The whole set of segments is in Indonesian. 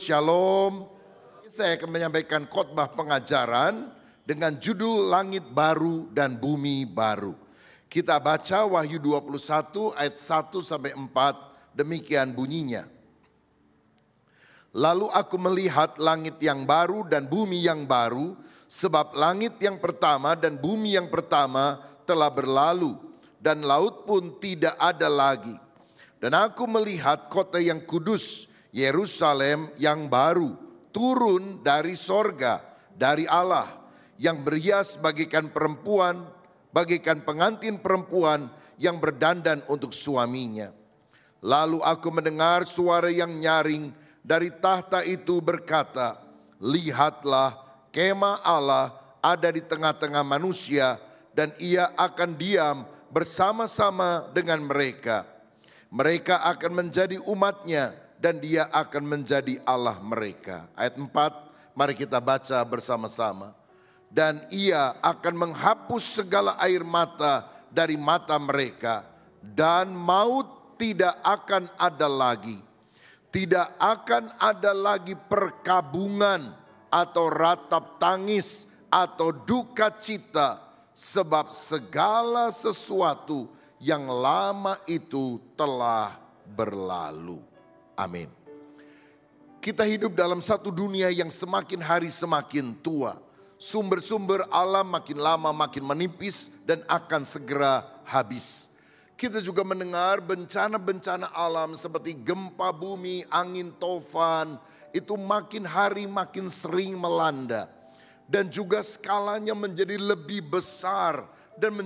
Shalom. Saya akan menyampaikan khotbah pengajaran dengan judul Langit Baru dan Bumi Baru. Kita baca Wahyu 21 ayat 1 sampai 4, demikian bunyinya. Lalu aku melihat langit yang baru dan bumi yang baru, sebab langit yang pertama dan bumi yang pertama telah berlalu, dan laut pun tidak ada lagi. Dan aku melihat kota yang kudus, Yerusalem yang baru, turun dari sorga, dari Allah, yang berhias bagaikan perempuan, bagaikan pengantin perempuan yang berdandan untuk suaminya. Lalu aku mendengar suara yang nyaring dari tahta itu berkata, lihatlah, kemah Allah ada di tengah-tengah manusia, dan ia akan diam bersama-sama dengan mereka. Mereka akan menjadi umatnya, dan dia akan menjadi Allah mereka. Ayat 4, mari kita baca bersama-sama. Dan ia akan menghapus segala air mata dari mata mereka, dan maut tidak akan ada lagi. Tidak akan ada lagi perkabungan atau ratap tangis atau duka cita, sebab segala sesuatu yang lama itu telah berlalu. Amin. Kita hidup dalam satu dunia yang semakin hari semakin tua. Sumber-sumber alam makin lama makin menipis dan akan segera habis. Kita juga mendengar bencana-bencana alam seperti gempa bumi, angin tofan, itu makin hari makin sering melanda. Dan juga skalanya menjadi lebih besar dan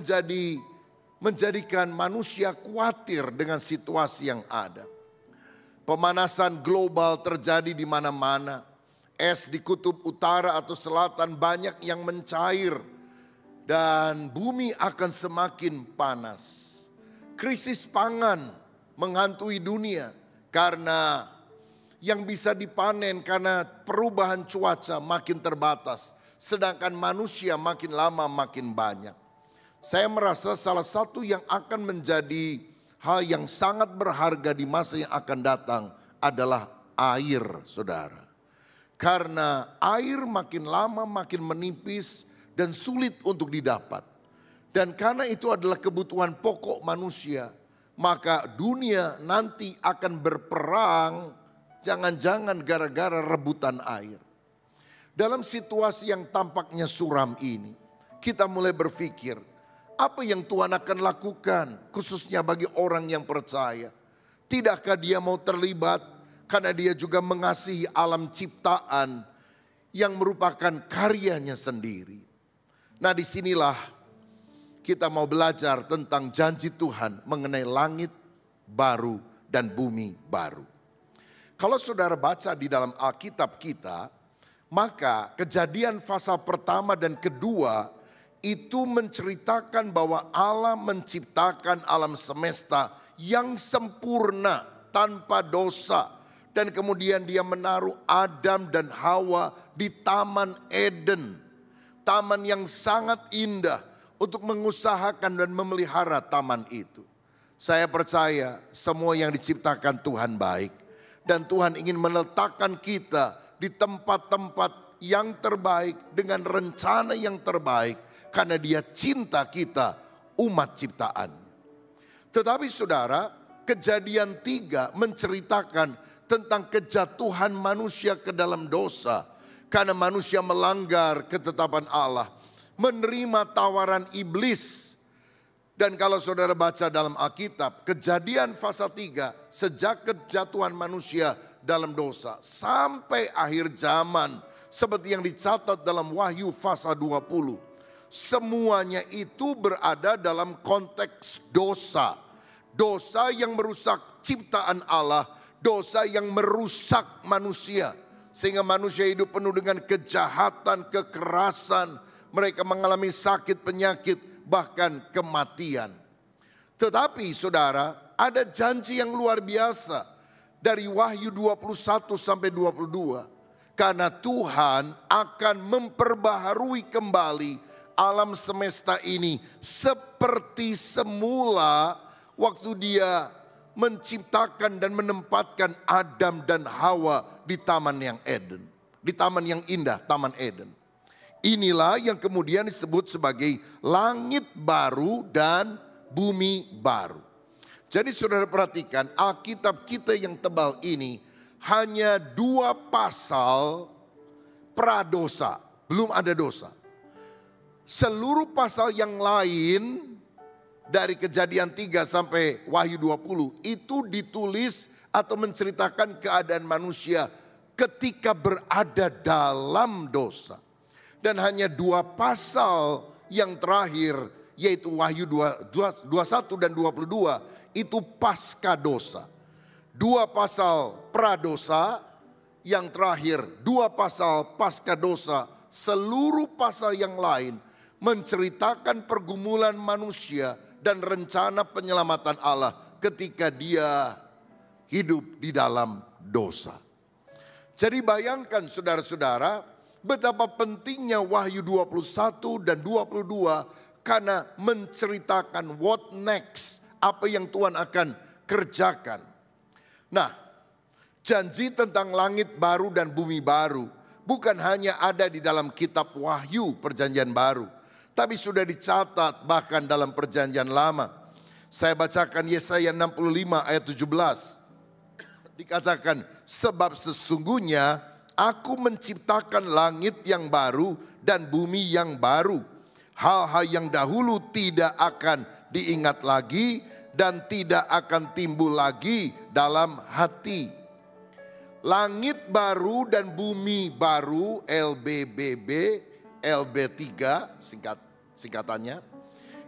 menjadikan manusia khawatir dengan situasi yang ada. Pemanasan global terjadi di mana-mana. Es di kutub utara atau selatan banyak yang mencair. Dan bumi akan semakin panas. Krisis pangan menghantui dunia karena yang bisa dipanen karena perubahan cuaca makin terbatas. Sedangkan manusia makin lama makin banyak. Saya merasa salah satu yang akan menjadi hal yang sangat berharga di masa yang akan datang adalah air, saudara. Karena air makin lama makin menipis dan sulit untuk didapat. Dan karena itu adalah kebutuhan pokok manusia, maka dunia nanti akan berperang, jangan-jangan gara-gara rebutan air. Dalam situasi yang tampaknya suram ini, kita mulai berpikir, apa yang Tuhan akan lakukan khususnya bagi orang yang percaya? Tidakkah dia mau terlibat karena dia juga mengasihi alam ciptaan yang merupakan karyanya sendiri. Nah, disinilah kita mau belajar tentang janji Tuhan mengenai langit baru dan bumi baru. Kalau saudara baca di dalam Alkitab kita, maka Kejadian pasal pertama dan kedua itu menceritakan bahwa Allah menciptakan alam semesta yang sempurna tanpa dosa. Dan kemudian dia menaruh Adam dan Hawa di Taman Eden. Taman yang sangat indah untuk mengusahakan dan memelihara taman itu. Saya percaya semua yang diciptakan Tuhan baik. Dan Tuhan ingin meletakkan kita di tempat-tempat yang terbaik dengan rencana yang terbaik. Karena dia cinta kita, umat ciptaan. Tetapi saudara, Kejadian 3 menceritakan tentang kejatuhan manusia ke dalam dosa. Karena manusia melanggar ketetapan Allah, menerima tawaran iblis. Dan kalau saudara baca dalam Alkitab, Kejadian pasal 3, sejak kejatuhan manusia dalam dosa sampai akhir zaman, seperti yang dicatat dalam Wahyu pasal 20. Semuanya itu berada dalam konteks dosa. Dosa yang merusak ciptaan Allah, dosa yang merusak manusia. Sehingga manusia hidup penuh dengan kejahatan, kekerasan. Mereka mengalami sakit, penyakit, bahkan kematian. Tetapi saudara, ada janji yang luar biasa dari Wahyu 21 sampai 22. Karena Tuhan akan memperbaharui kembali alam semesta ini seperti semula waktu dia menciptakan dan menempatkan Adam dan Hawa di taman yang Eden. Di taman yang indah, Taman Eden. Inilah yang kemudian disebut sebagai langit baru dan bumi baru. Jadi saudara perhatikan, Alkitab kita yang tebal ini hanya 2 pasal pradosa, belum ada dosa. Seluruh pasal yang lain dari Kejadian 3 sampai Wahyu 20 itu ditulis atau menceritakan keadaan manusia ketika berada dalam dosa. Dan hanya 2 pasal yang terakhir yaitu Wahyu 21 dan 22 itu pasca dosa. 2 pasal pradosa, yang terakhir 2 pasal pasca dosa. Seluruh pasal yang lain menceritakan pergumulan manusia dan rencana penyelamatan Allah ketika dia hidup di dalam dosa. Jadi bayangkan saudara-saudara betapa pentingnya Wahyu 21 dan 22 karena menceritakan what next, apa yang Tuhan akan kerjakan. Nah, janji tentang langit baru dan bumi baru bukan hanya ada di dalam kitab Wahyu Perjanjian Baru, tapi sudah dicatat bahkan dalam Perjanjian Lama. Saya bacakan Yesaya 65 ayat 17. Dikatakan, sebab sesungguhnya aku menciptakan langit yang baru dan bumi yang baru. Hal-hal yang dahulu tidak akan diingat lagi dan tidak akan timbul lagi dalam hati. Langit baru dan bumi baru, LBBB, LB3 singkatannya,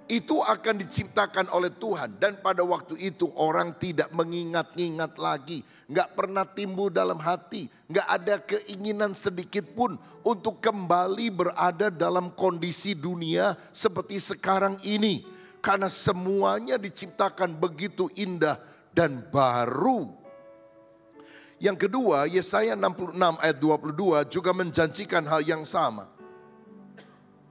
itu akan diciptakan oleh Tuhan. Dan pada waktu itu orang tidak mengingat-ingat lagi. Gak pernah timbul dalam hati. Gak ada keinginan sedikit pun untuk kembali berada dalam kondisi dunia seperti sekarang ini. Karena semuanya diciptakan begitu indah dan baru. Yang kedua, Yesaya 66 ayat 22 juga menjanjikan hal yang sama.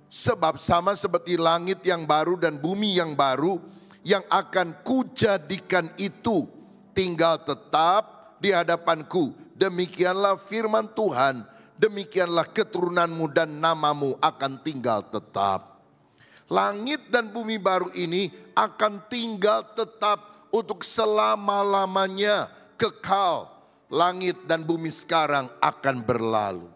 Sebab sama seperti langit yang baru dan bumi yang baru yang akan kujadikan itu tinggal tetap di hadapanku. Demikianlah firman Tuhan, demikianlah keturunanmu dan namamu akan tinggal tetap. Langit dan bumi baru ini akan tinggal tetap untuk selama-lamanya, kekal. Langit dan bumi sekarang akan berlalu.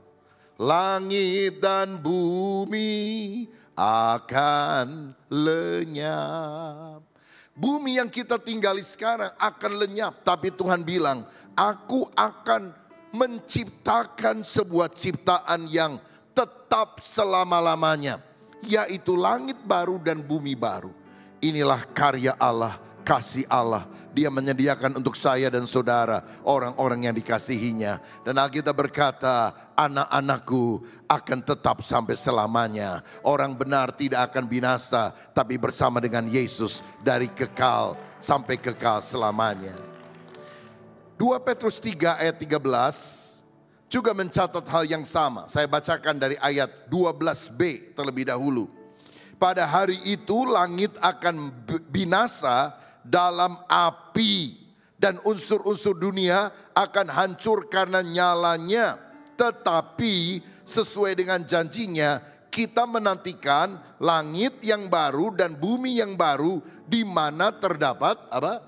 Langit dan bumi akan lenyap. Bumi yang kita tinggali sekarang akan lenyap. Tapi Tuhan bilang, aku akan menciptakan sebuah ciptaan yang tetap selama-lamanya. Yaitu langit baru dan bumi baru. Inilah karya Allah, kasih Allah. Dia menyediakan untuk saya dan saudara orang-orang yang dikasihinya. Dan Alkitab berkata, anak-anakku akan tetap sampai selamanya. Orang benar tidak akan binasa, tapi bersama dengan Yesus dari kekal sampai kekal selamanya. 2 Petrus 3 ayat 13 juga mencatat hal yang sama. Saya bacakan dari ayat 12b terlebih dahulu. Pada hari itu langit akan binasa dalam api dan unsur-unsur dunia akan hancur karena nyalanya. Tetapi sesuai dengan janjinya kita menantikan langit yang baru dan bumi yang baru di mana terdapat apa?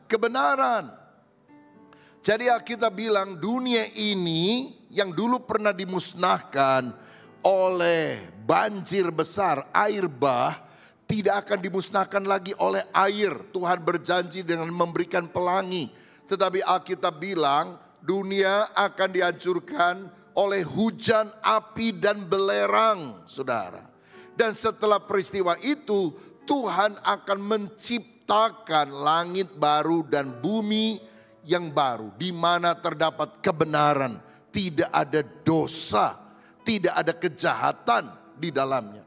Kebenaran. Jadi kita bilang dunia ini yang dulu pernah dimusnahkan oleh banjir besar, air bah, tidak akan dimusnahkan lagi oleh air. Tuhan berjanji dengan memberikan pelangi. Tetapi Alkitab bilang dunia akan dihancurkan oleh hujan api dan belerang, saudara. Dan setelah peristiwa itu Tuhan akan menciptakan langit baru dan bumi yang baru. Di mana terdapat kebenaran, tidak ada dosa, tidak ada kejahatan di dalamnya.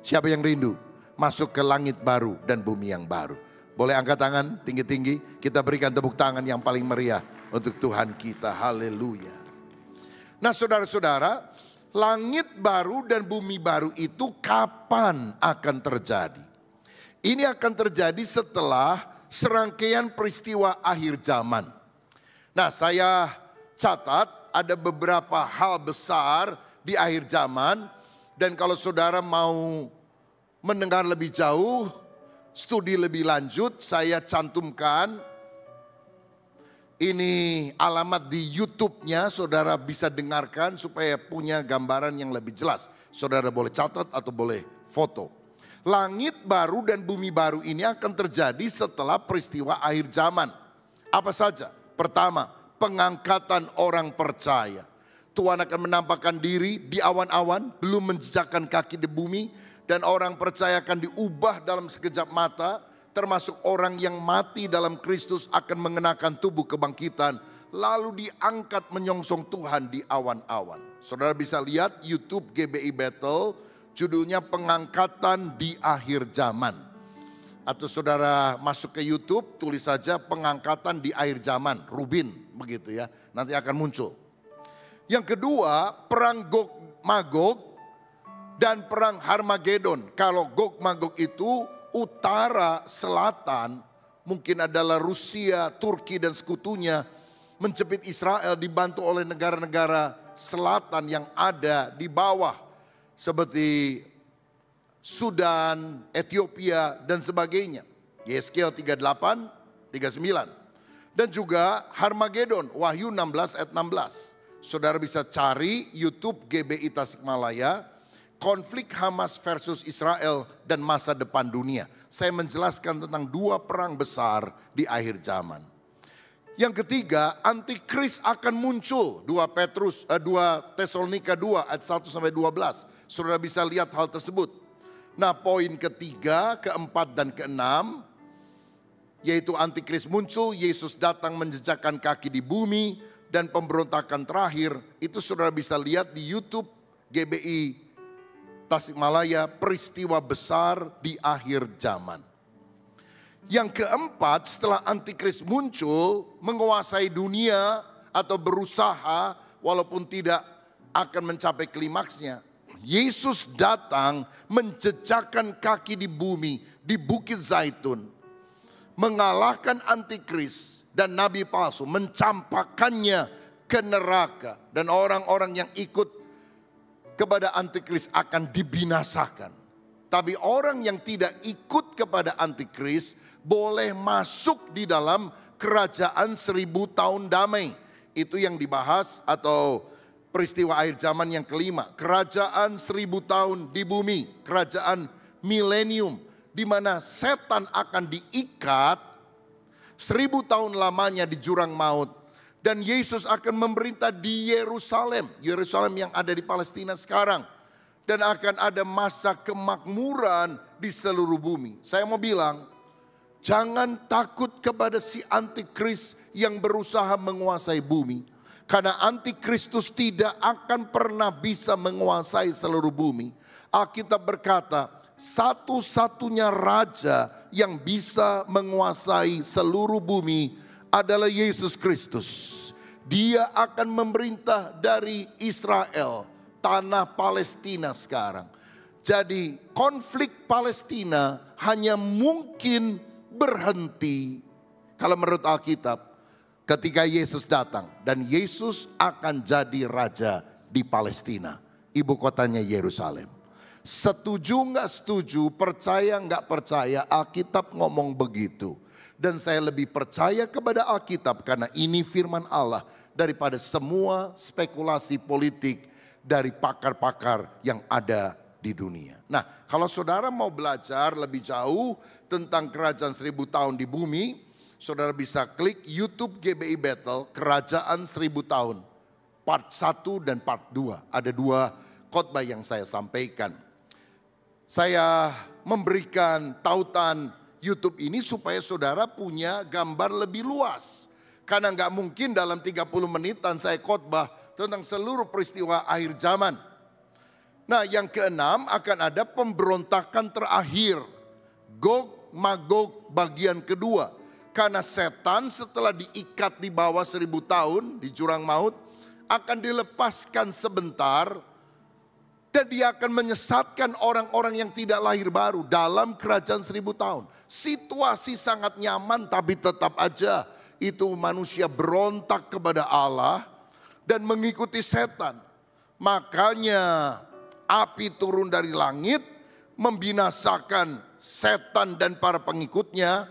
Siapa yang rindu masuk ke langit baru dan bumi yang baru? Boleh angkat tangan tinggi-tinggi. Kita berikan tepuk tangan yang paling meriah untuk Tuhan kita. Haleluya. Nah saudara-saudara, langit baru dan bumi baru itu kapan akan terjadi? Ini akan terjadi setelah serangkaian peristiwa akhir zaman. Nah, saya catat ada beberapa hal besar di akhir zaman, dan kalau saudara mau mendengar lebih jauh, studi lebih lanjut, saya cantumkan ini alamat di YouTube-nya, saudara bisa dengarkan supaya punya gambaran yang lebih jelas. Saudara boleh catat atau boleh foto. Langit baru dan bumi baru ini akan terjadi setelah peristiwa akhir zaman. Apa saja? Pertama, pengangkatan orang percaya. Tuhan akan menampakkan diri di awan-awan, belum menjejakkan kaki di bumi, dan orang percaya akan diubah dalam sekejap mata, termasuk orang yang mati dalam Kristus akan mengenakan tubuh kebangkitan, lalu diangkat menyongsong Tuhan di awan-awan. Saudara bisa lihat YouTube GBI Battle, judulnya Pengangkatan di Akhir Zaman. Atau saudara masuk ke YouTube, tulis saja Pengangkatan di Akhir Zaman, Rubin, begitu ya, nanti akan muncul. Yang kedua, perang Gog Magog dan perang Harmagedon. Kalau Gog Magog itu utara selatan, mungkin adalah Rusia, Turki dan sekutunya, menjepit Israel dibantu oleh negara-negara selatan yang ada di bawah, seperti Sudan, Ethiopia dan sebagainya. Yeskiel 38, 39. Dan juga Harmagedon, Wahyu 16 ayat 16. Saudara bisa cari YouTube GBI Tasikmalaya, konflik Hamas versus Israel dan masa depan dunia. Saya menjelaskan tentang dua perang besar di akhir zaman. Yang ketiga, antikris akan muncul. 2 Tesalonika 2 ayat 1 sampai 12. Saudara bisa lihat hal tersebut. Nah, poin ketiga, keempat dan keenam, yaitu antikris muncul, Yesus datang menjejakkan kaki di bumi, dan pemberontakan terakhir, itu saudara bisa lihat di YouTube GBI Tasikmalaya, peristiwa besar di akhir zaman. Yang keempat, setelah antikris muncul, menguasai dunia atau berusaha walaupun tidak akan mencapai klimaksnya. Yesus datang menjejakkan kaki di bumi, di Bukit Zaitun, mengalahkan antikris dan nabi palsu, mencampakkannya ke neraka, dan orang-orang yang ikut kepada antikris akan dibinasakan. Tapi orang yang tidak ikut kepada antikris boleh masuk di dalam kerajaan 1000 tahun damai. Itu yang dibahas atau peristiwa akhir zaman yang kelima. Kerajaan 1000 tahun di bumi, kerajaan milenium, di mana setan akan diikat 1000 tahun lamanya di jurang maut. Dan Yesus akan memerintah di Yerusalem. Yerusalem yang ada di Palestina sekarang. Dan akan ada masa kemakmuran di seluruh bumi. Saya mau bilang, jangan takut kepada si antikris yang berusaha menguasai bumi. Karena antikristus tidak akan pernah bisa menguasai seluruh bumi. Alkitab berkata, satu-satunya raja yang bisa menguasai seluruh bumi adalah Yesus Kristus. Dia akan memerintah dari Israel, tanah Palestina sekarang. Jadi konflik Palestina hanya mungkin berhenti kalau menurut Alkitab ketika Yesus datang, dan Yesus akan jadi raja di Palestina, ibu kotanya Yerusalem. Setuju nggak setuju, percaya nggak percaya, Alkitab ngomong begitu. Dan saya lebih percaya kepada Alkitab karena ini firman Allah daripada semua spekulasi politik dari pakar-pakar yang ada di dunia. Nah, kalau saudara mau belajar lebih jauh tentang kerajaan 1000 tahun di bumi, saudara bisa klik YouTube GBI Battle, Kerajaan 1000 tahun, part 1 dan part 2. Ada 2 khotbah yang saya sampaikan. Saya memberikan tautan YouTube ini supaya saudara punya gambar lebih luas. Karena nggak mungkin dalam 30 menitan saya khotbah tentang seluruh peristiwa akhir zaman. Nah, yang keenam akan ada pemberontakan terakhir. Gog Magog bagian kedua. Karena setan setelah diikat di bawah 1000 tahun di jurang maut akan dilepaskan sebentar Dan dia akan menyesatkan orang-orang yang tidak lahir baru dalam kerajaan 1000 tahun. Situasi sangat nyaman tapi tetap aja itu manusia berontak kepada Allah dan mengikuti setan. Makanya api turun dari langit membinasakan setan dan para pengikutnya.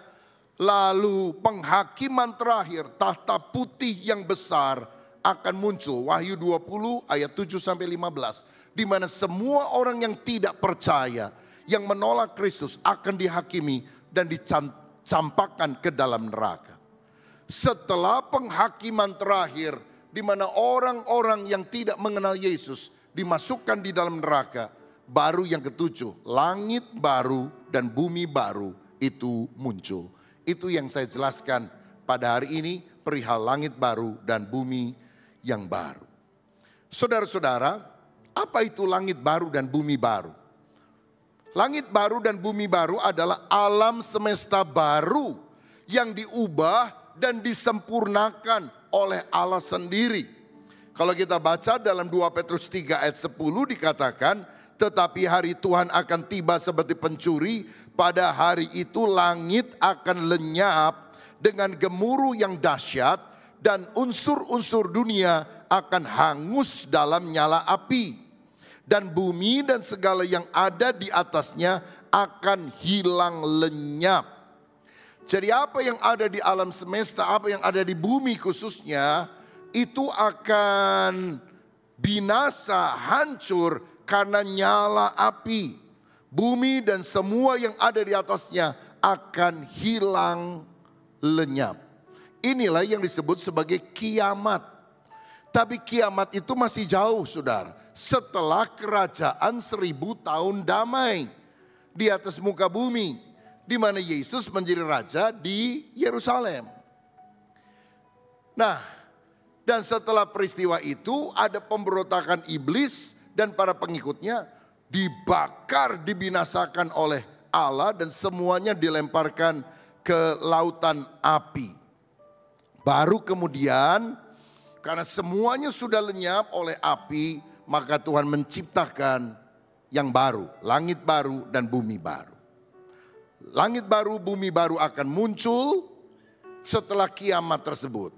Lalu penghakiman terakhir, tahta putih yang besar akan muncul. Wahyu 20 ayat 7-15. Di mana semua orang yang tidak percaya, yang menolak Kristus akan dihakimi dan dicampakkan ke dalam neraka. Setelah penghakiman terakhir, di mana orang-orang yang tidak mengenal Yesus dimasukkan di dalam neraka, baru yang ketujuh, langit baru dan bumi baru itu muncul. Itu yang saya jelaskan pada hari ini, perihal langit baru dan bumi yang baru. Saudara-saudara, apa itu langit baru dan bumi baru? Langit baru dan bumi baru adalah alam semesta baru yang diubah dan disempurnakan oleh Allah sendiri. Kalau kita baca dalam 2 Petrus 3 ayat 10 dikatakan, tetapi hari Tuhan akan tiba seperti pencuri, pada hari itu langit akan lenyap dengan gemuruh yang dahsyat dan unsur-unsur dunia akan hangus dalam nyala api. Dan bumi dan segala yang ada di atasnya akan hilang lenyap. Jadi apa yang ada di alam semesta, apa yang ada di bumi khususnya, itu akan binasa, hancur karena nyala api. Bumi dan semua yang ada di atasnya akan hilang lenyap. Inilah yang disebut sebagai kiamat. Tapi kiamat itu masih jauh, saudara. Setelah kerajaan 1000 tahun damai di atas muka bumi, di mana Yesus menjadi raja di Yerusalem. Nah, dan setelah peristiwa itu ada pemberontakan iblis dan para pengikutnya dibakar, dibinasakan oleh Allah dan semuanya dilemparkan ke lautan api. Baru kemudian karena semuanya sudah lenyap oleh api, maka Tuhan menciptakan yang baru, langit baru dan bumi baru. Langit baru, bumi baru akan muncul setelah kiamat tersebut.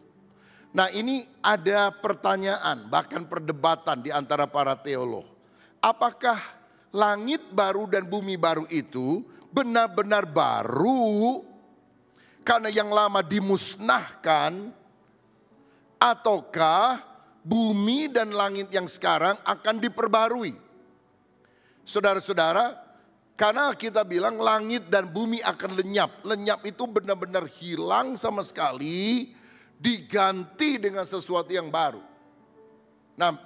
Nah, ini ada pertanyaan, bahkan perdebatan di antara para teolog. Apakah langit baru dan bumi baru itu benar-benar baru karena yang lama dimusnahkan, ataukah bumi dan langit yang sekarang akan diperbarui? Saudara-saudara, karena kita bilang langit dan bumi akan lenyap. Lenyap itu benar-benar hilang sama sekali, diganti dengan sesuatu yang baru. Nah,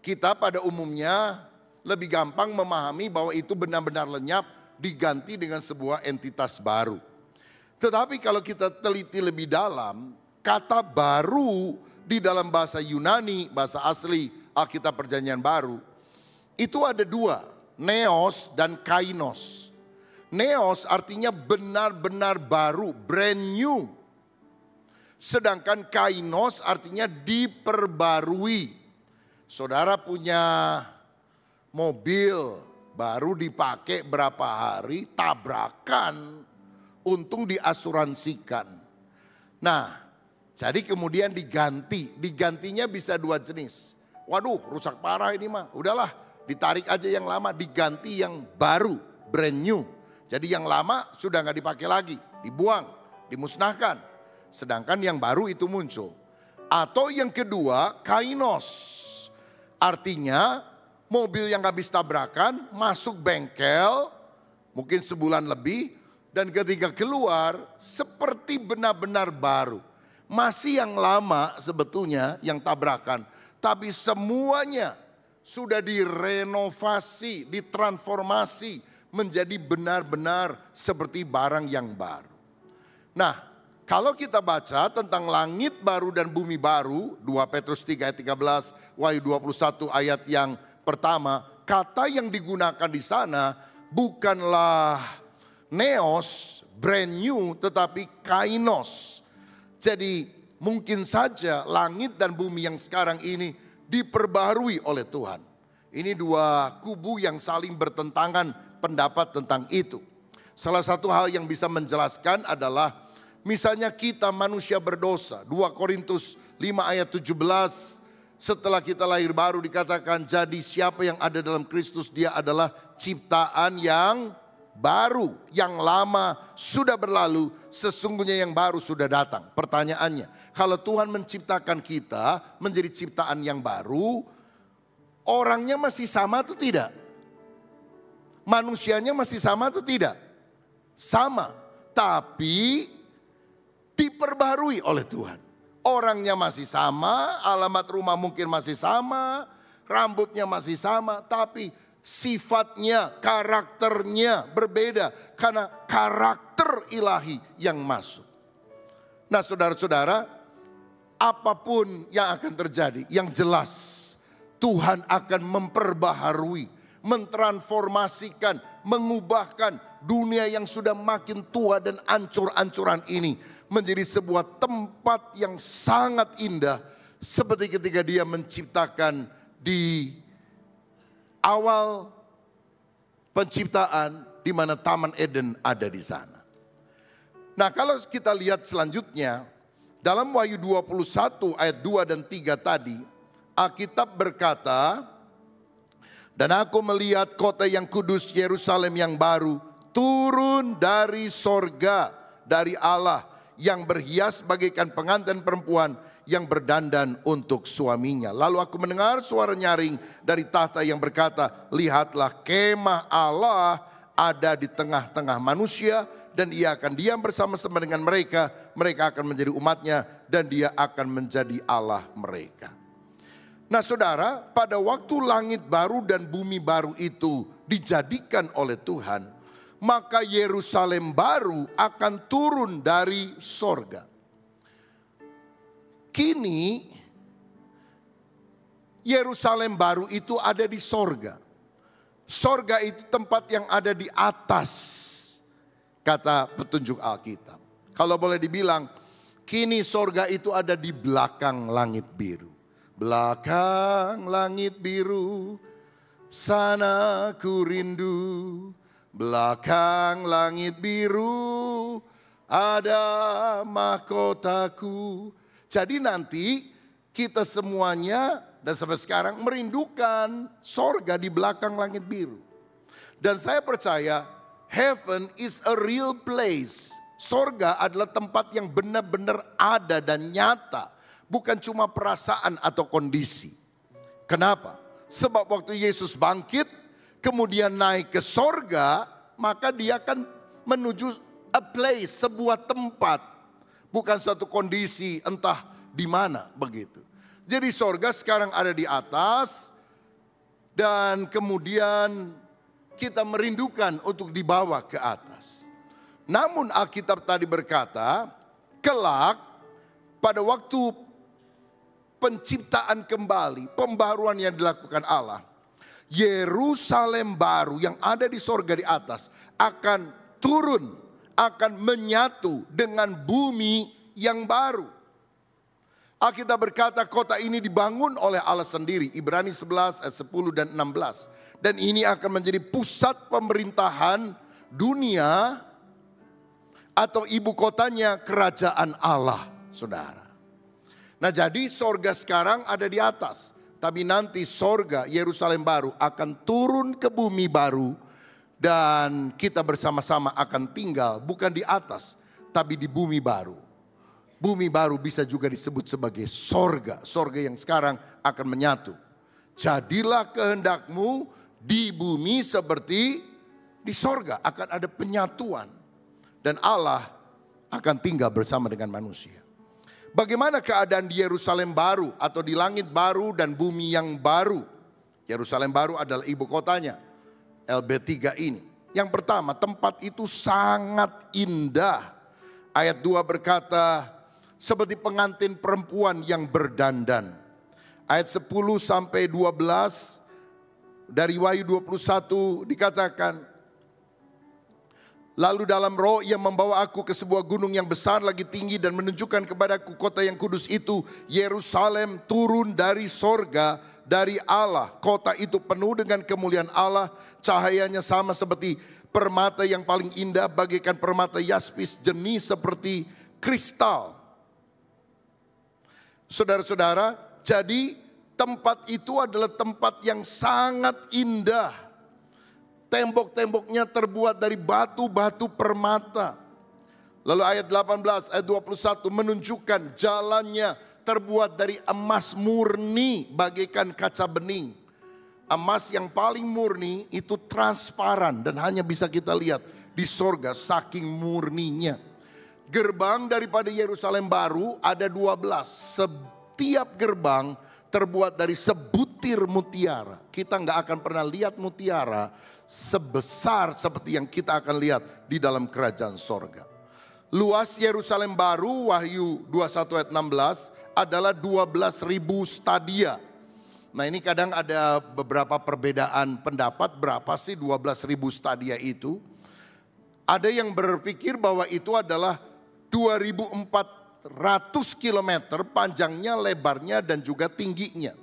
kita pada umumnya lebih gampang memahami bahwa itu benar-benar lenyap, diganti dengan sebuah entitas baru. Tetapi kalau kita teliti lebih dalam, kata baru di dalam bahasa Yunani, bahasa asli Alkitab Perjanjian Baru, itu ada dua, neos dan kainos. Neos artinya benar-benar baru, brand new. Sedangkan kainos artinya diperbarui. Saudara punya mobil, baru dipakai berapa hari, tabrakan, untung diasuransikan. Nah, jadi kemudian digantinya bisa dua jenis. Waduh, rusak parah ini mah, udahlah ditarik aja yang lama, diganti yang baru, brand new. Jadi yang lama sudah gak dipakai lagi, dibuang, dimusnahkan. Sedangkan yang baru itu muncul. Atau yang kedua, kainos. Artinya mobil yang habis tabrakan masuk bengkel, mungkin sebulan lebih, dan ketika keluar seperti benar-benar baru. Masih yang lama sebetulnya yang tabrakan, tapi semuanya sudah direnovasi, ditransformasi menjadi benar-benar seperti barang yang baru. Nah, kalau kita baca tentang langit baru dan bumi baru, 2 Petrus 3 ayat 13, Wahyu 21 ayat yang pertama, kata yang digunakan di sana bukanlah neos, brand new, tetapi kainos. Jadi mungkin saja langit dan bumi yang sekarang ini diperbarui oleh Tuhan. Ini dua kubu yang saling bertentangan pendapat tentang itu. Salah satu hal yang bisa menjelaskan adalah misalnya kita manusia berdosa. 2 Korintus 5 ayat 17, setelah kita lahir baru dikatakan, jadi siapa yang ada dalam Kristus dia adalah ciptaan yang baru. Yang lama sudah berlalu, sesungguhnya yang baru sudah datang. Pertanyaannya, kalau Tuhan menciptakan kita menjadi ciptaan yang baru, orangnya masih sama atau tidak? Manusianya masih sama atau tidak? Sama, tapi diperbarui oleh Tuhan. Orangnya masih sama, alamat rumah mungkin masih sama, rambutnya masih sama, tapi sifatnya, karakternya berbeda karena karakter ilahi yang masuk. Nah, saudara-saudara, apapun yang akan terjadi, yang jelas Tuhan akan memperbaharui, mentransformasikan, mengubahkan dunia yang sudah makin tua dan ancur-ancuran ini menjadi sebuah tempat yang sangat indah, seperti ketika Dia menciptakan di awal penciptaan, di mana Taman Eden ada di sana. Nah, kalau kita lihat selanjutnya dalam Wahyu 21 ayat 2 dan 3 tadi, Alkitab berkata, dan aku melihat kota yang kudus Yerusalem yang baru turun dari sorga, dari Allah, yang berhias bagaikan pengantin perempuan yang berdandan untuk suaminya. Lalu aku mendengar suara nyaring dari tahta yang berkata, lihatlah kemah Allah ada di tengah-tengah manusia, dan Ia akan diam bersama-sama dengan mereka. Mereka akan menjadi umatnya, dan Dia akan menjadi Allah mereka. Nah, saudara, pada waktu langit baru dan bumi baru itu dijadikan oleh Tuhan, maka Yerusalem baru akan turun dari sorga. Kini Yerusalem baru itu ada di sorga. Sorga itu tempat yang ada di atas, kata petunjuk Alkitab. Kalau boleh dibilang, kini sorga itu ada di belakang langit biru. Belakang langit biru, sana ku rindu. Belakang langit biru, ada mahkotaku. Jadi nanti kita semuanya dan sampai sekarang merindukan sorga di belakang langit biru. Dan saya percaya heaven is a real place. Sorga adalah tempat yang benar-benar ada dan nyata. Bukan cuma perasaan atau kondisi. Kenapa? Sebab waktu Yesus bangkit, kemudian naik ke sorga, maka Dia akan menuju a place, sebuah tempat. Bukan suatu kondisi entah di mana begitu. Jadi sorga sekarang ada di atas, dan kemudian kita merindukan untuk dibawa ke atas. Namun Alkitab tadi berkata, kelak pada waktu penciptaan kembali, pembaruan yang dilakukan Allah, Yerusalem baru yang ada di sorga di atas akan turun, akan menyatu dengan bumi yang baru. Alkitab berkata kota ini dibangun oleh Allah sendiri, Ibrani 11 ayat 10 dan 16. Dan ini akan menjadi pusat pemerintahan dunia atau ibu kotanya kerajaan Allah, saudara. Nah, jadi sorga sekarang ada di atas. Tapi nanti sorga Yerusalem baru akan turun ke bumi baru. Dan kita bersama-sama akan tinggal bukan di atas, tapi di bumi baru. Bumi baru bisa juga disebut sebagai sorga. Sorga yang sekarang akan menyatu. Jadilah kehendakmu di bumi seperti di sorga. Akan ada penyatuan. Dan Allah akan tinggal bersama dengan manusia. Bagaimana keadaan di Yerusalem baru atau di langit baru dan bumi yang baru? Yerusalem baru adalah ibu kotanya, LB3 ini. Yang pertama, tempat itu sangat indah. Ayat 2 berkata, seperti pengantin perempuan yang berdandan. Ayat 10 sampai 12 dari Wahyu 21 dikatakan, lalu dalam roh Ia membawa aku ke sebuah gunung yang besar lagi tinggi dan menunjukkan kepadaku kota yang kudus itu, Yerusalem, turun dari sorga dari Allah. Kota itu penuh dengan kemuliaan Allah. Cahayanya sama seperti permata yang paling indah, bagaikan permata yaspis, jernih seperti kristal. Saudara-saudara, jadi tempat itu adalah tempat yang sangat indah. Tembok-temboknya terbuat dari batu-batu permata. Lalu ayat 18, ayat 21 menunjukkan jalannya terbuat dari emas murni bagaikan kaca bening. Emas yang paling murni itu transparan dan hanya bisa kita lihat di sorga saking murninya. Gerbang daripada Yerusalem baru ada 12. Setiap gerbang terbuat dari sebutir mutiara. Kita nggak akan pernah lihat mutiara sebesar seperti yang kita akan lihat di dalam kerajaan sorga. Luas Yerusalem baru, Wahyu 21 ayat 16, adalah 12.000 stadia. Nah ini kadang ada beberapa perbedaan pendapat berapa sih 12.000 stadia itu. Ada yang berpikir bahwa itu adalah 2.400 kilometer panjangnya, lebarnya dan juga tingginya.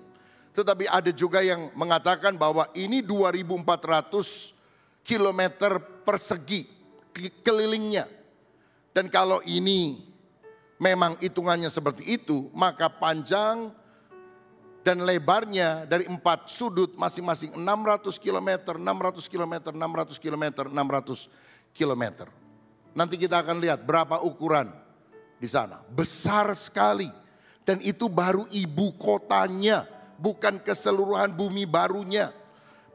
Tetapi ada juga yang mengatakan bahwa ini 2.400 kilometer persegi kelilingnya. Dan kalau ini memang hitungannya seperti itu, maka panjang dan lebarnya dari 4 sudut masing-masing 600 km, 600 km, 600 km, 600 km. Nanti kita akan lihat berapa ukuran di sana. Besar sekali. Dan itu baru ibu kotanya, bukan keseluruhan bumi barunya.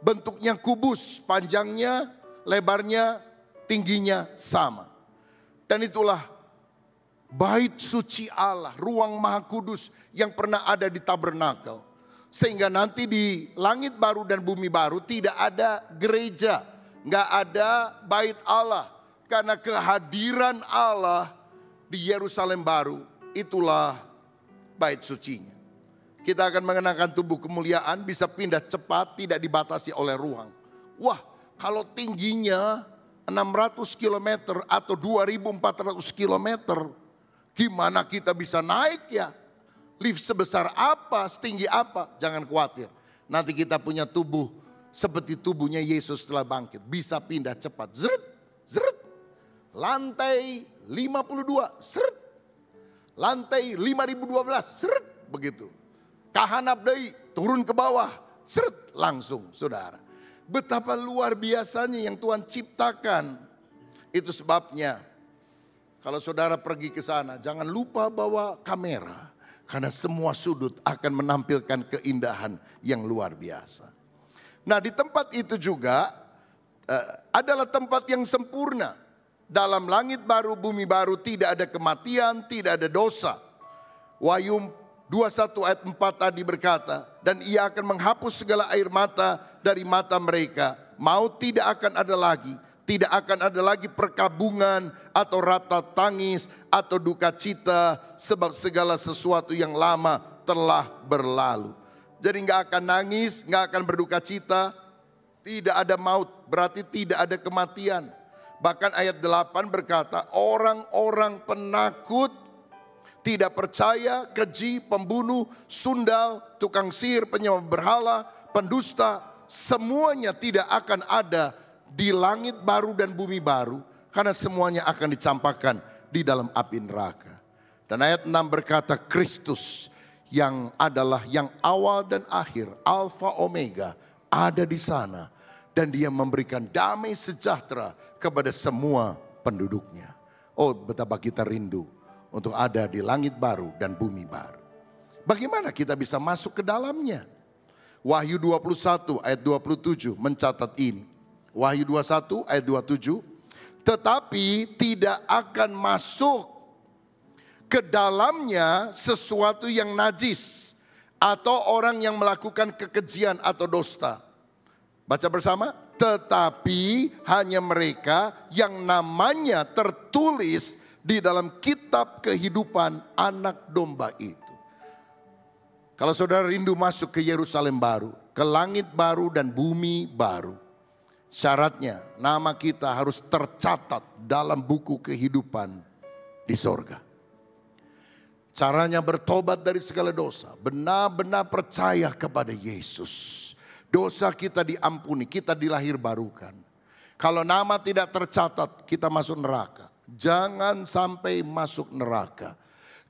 Bentuknya kubus, panjangnya, lebarnya, tingginya sama. Dan itulah bait suci Allah, ruang maha kudus yang pernah ada di tabernakel. Sehingga nanti di langit baru dan bumi baru tidak ada gereja, nggak ada bait Allah. Karena kehadiran Allah di Yerusalem baru, itulah bait sucinya. Kita akan mengenakan tubuh kemuliaan, bisa pindah cepat, tidak dibatasi oleh ruang. Wah, kalau tingginya 600 km atau 2.400 km, gimana kita bisa naik ya? Lift sebesar apa, setinggi apa? Jangan khawatir. Nanti kita punya tubuh seperti tubuhnya Yesus setelah bangkit. Bisa pindah cepat. Zret, zret. Lantai 52, seret. Lantai 5012, seret. Begitu. Kahanap deui, turun ke bawah, seret. Langsung, saudara. Betapa luar biasanya yang Tuhan ciptakan. Itu sebabnya kalau saudara pergi ke sana, jangan lupa bawa kamera. Karena semua sudut akan menampilkan keindahan yang luar biasa. Nah di tempat itu juga adalah tempat yang sempurna. Dalam langit baru, bumi baru tidak ada kematian, tidak ada dosa. Wahyu 21 ayat 4 tadi berkata, dan ia akan menghapus segala air mata dari mata mereka. Maut tidak akan ada lagi. Tidak akan ada lagi perkabungan atau rata tangis atau duka cita. Sebab segala sesuatu yang lama telah berlalu. Jadi nggak akan nangis, nggak akan berduka cita. Tidak ada maut, berarti tidak ada kematian. Bahkan ayat 8 berkata, orang-orang penakut, tidak percaya, keji, pembunuh, sundal, tukang sihir, penyembah berhala, pendusta, semuanya tidak akan ada di langit baru dan bumi baru. Karena semuanya akan dicampakkan di dalam api neraka. Dan ayat 6 berkata, Kristus yang adalah yang awal dan akhir, Alfa Omega, ada di sana. Dan dia memberikan damai sejahtera kepada semua penduduknya. Oh betapa kita rindu untuk ada di langit baru dan bumi baru. Bagaimana kita bisa masuk ke dalamnya? Wahyu 21 ayat 27 mencatat ini. Wahyu 21 ayat 27. Tetapi tidak akan masuk ke dalamnya sesuatu yang najis. Atau orang yang melakukan kekejian atau dusta. Baca bersama. Tetapi hanya mereka yang namanya tertulis di dalam kitab kehidupan anak domba itu. Kalau saudara rindu masuk ke Yerusalem baru, ke langit baru dan bumi baru. Syaratnya nama kita harus tercatat dalam buku kehidupan di sorga. Caranya bertobat dari segala dosa. Benar-benar percaya kepada Yesus. Dosa kita diampuni, kita dilahirbarukan. Kalau nama tidak tercatat, kita masuk neraka. Jangan sampai masuk neraka.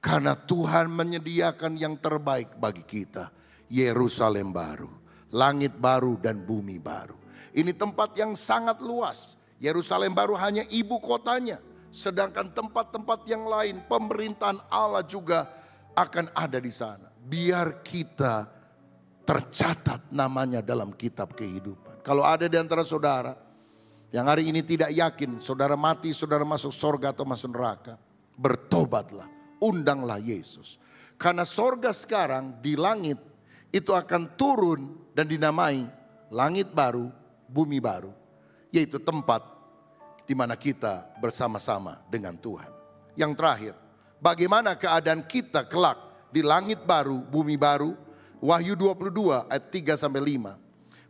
Karena Tuhan menyediakan yang terbaik bagi kita. Yerusalem baru, langit baru dan bumi baru. Ini tempat yang sangat luas. Yerusalem baru hanya ibu kotanya. Sedangkan tempat-tempat yang lain, pemerintahan Allah juga akan ada di sana. Biar kita tercatat namanya dalam kitab kehidupan. Kalau ada di antara saudara yang hari ini tidak yakin saudara mati, saudara masuk sorga atau masuk neraka, bertobatlah, undanglah Yesus. Karena sorga sekarang di langit itu akan turun dan dinamai langit baru, bumi baru. Yaitu tempat di mana kita bersama-sama dengan Tuhan. Yang terakhir, bagaimana keadaan kita kelak di langit baru, bumi baru? Wahyu 22 ayat 3-5.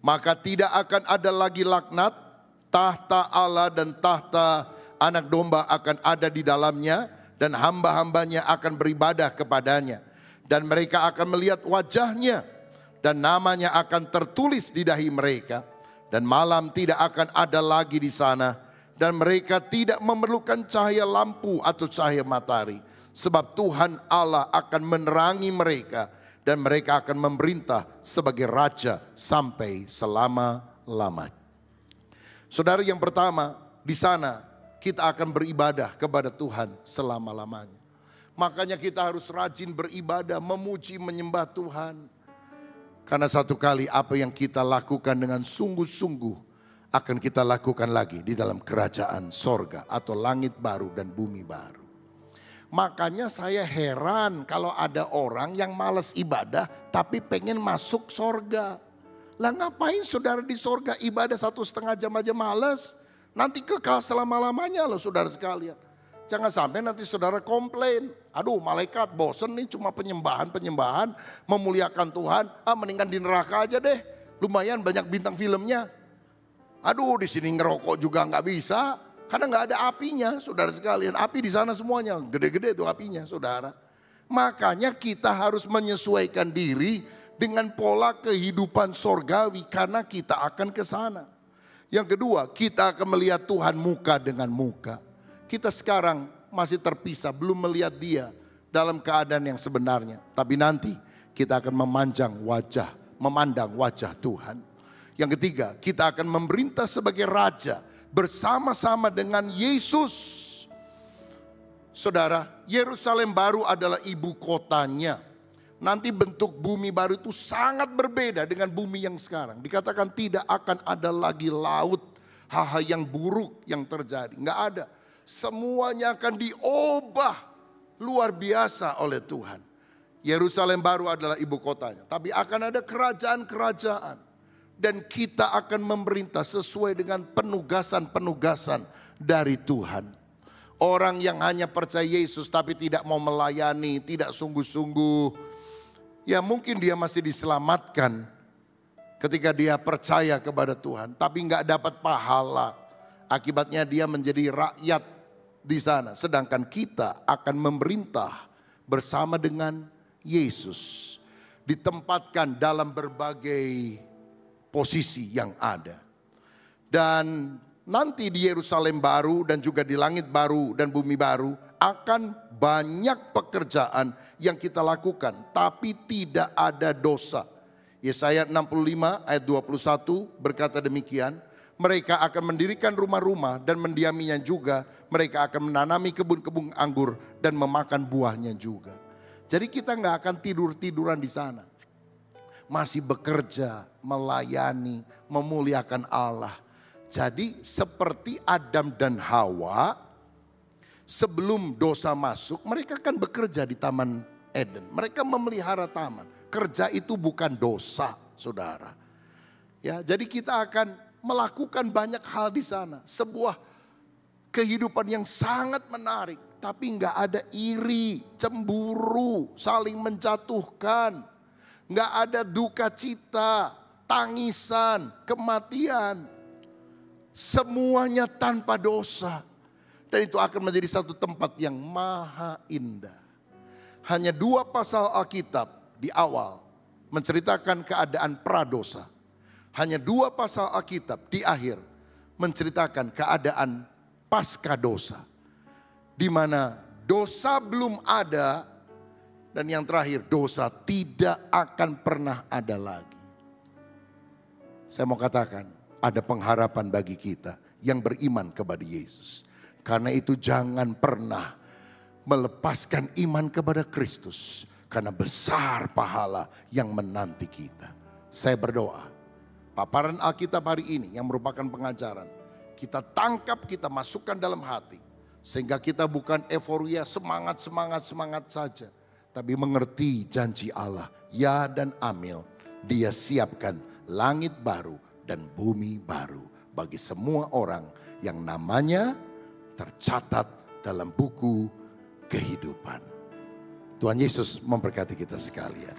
Maka tidak akan ada lagi laknat, tahta Allah dan tahta anak domba akan ada di dalamnya, dan hamba-hambanya akan beribadah kepadanya. Dan mereka akan melihat wajahnya, dan namanya akan tertulis di dahi mereka. Dan malam tidak akan ada lagi di sana. Dan mereka tidak memerlukan cahaya lampu atau cahaya matahari. Sebab Tuhan Allah akan menerangi mereka. Dan mereka akan memerintah sebagai raja sampai selama-lamanya. Saudara, yang pertama, di sana kita akan beribadah kepada Tuhan selama-lamanya. Makanya kita harus rajin beribadah, memuji, menyembah Tuhan. Karena satu kali apa yang kita lakukan dengan sungguh-sungguh akan kita lakukan lagi di dalam kerajaan sorga atau langit baru dan bumi baru. Makanya saya heran kalau ada orang yang malas ibadah tapi pengen masuk sorga. Lah ngapain saudara di sorga ibadah 1,5 jam aja malas? Nanti kekal selama-lamanya loh saudara sekalian. Jangan sampai nanti saudara komplain. Aduh, malaikat bosen nih cuma penyembahan, memuliakan Tuhan. Mendingan di neraka aja deh. Lumayan banyak bintang filmnya. Aduh, di sini ngerokok juga nggak bisa, karena nggak ada apinya, saudara sekalian. Api di sana semuanya, gede-gede tuh apinya, saudara. Makanya kita harus menyesuaikan diri dengan pola kehidupan sorgawi, karena kita akan ke sana. Yang kedua, kita akan melihat Tuhan muka dengan muka. Kita sekarang masih terpisah, belum melihat Dia dalam keadaan yang sebenarnya. Tapi nanti kita akan memandang wajah Tuhan. Yang ketiga, kita akan memerintah sebagai raja bersama-sama dengan Yesus. Saudara, Yerusalem baru adalah ibu kotanya. Nanti bentuk bumi baru itu sangat berbeda dengan bumi yang sekarang. Dikatakan tidak akan ada lagi laut, hal-hal yang buruk yang terjadi. Nggak ada. Semuanya akan diubah luar biasa oleh Tuhan. Yerusalem baru adalah ibu kotanya. Tapi akan ada kerajaan-kerajaan. Dan kita akan memerintah sesuai dengan penugasan-penugasan dari Tuhan. Orang yang hanya percaya Yesus tapi tidak mau melayani, tidak sungguh-sungguh. Ya mungkin dia masih diselamatkan ketika dia percaya kepada Tuhan. Tapi nggak dapat pahala. Akibatnya dia menjadi rakyat di sana. Sedangkan kita akan memerintah bersama dengan Yesus. Ditempatkan dalam berbagai posisi yang ada. Dan nanti di Yerusalem baru dan juga di langit baru dan bumi baru akan banyak pekerjaan yang kita lakukan tapi tidak ada dosa. Yesaya 65 ayat 21 berkata demikian, mereka akan mendirikan rumah-rumah dan mendiaminya juga, mereka akan menanami kebun-kebun anggur dan memakan buahnya juga. Jadi kita nggak akan tidur-tiduran di sana. Masih bekerja, melayani, memuliakan Allah. Jadi seperti Adam dan Hawa, sebelum dosa masuk, mereka kan bekerja di Taman Eden. Mereka memelihara taman. Kerja itu bukan dosa, saudara. Ya, jadi kita akan melakukan banyak hal di sana. Sebuah kehidupan yang sangat menarik. Tapi nggak ada iri, cemburu, saling menjatuhkan. Nggak ada duka cita, tangisan, kematian. Semuanya tanpa dosa. Dan itu akan menjadi satu tempat yang maha indah. Hanya 2 pasal Alkitab di awal menceritakan keadaan pradosa. Hanya 2 pasal Alkitab di akhir menceritakan keadaan pasca dosa. Di mana dosa belum ada dan yang terakhir dosa tidak akan pernah ada lagi. Saya mau katakan ada pengharapan bagi kita yang beriman kepada Yesus. Karena itu jangan pernah melepaskan iman kepada Kristus. Karena besar pahala yang menanti kita. Saya berdoa, paparan Alkitab hari ini yang merupakan pengajaran, kita tangkap, kita masukkan dalam hati. Sehingga kita bukan euforia, semangat saja. Tapi mengerti janji Allah, ya dan amil. Dia siapkan langit baru dan bumi baru bagi semua orang yang namanya tercatat dalam buku kehidupan. Tuhan Yesus memberkati kita sekalian.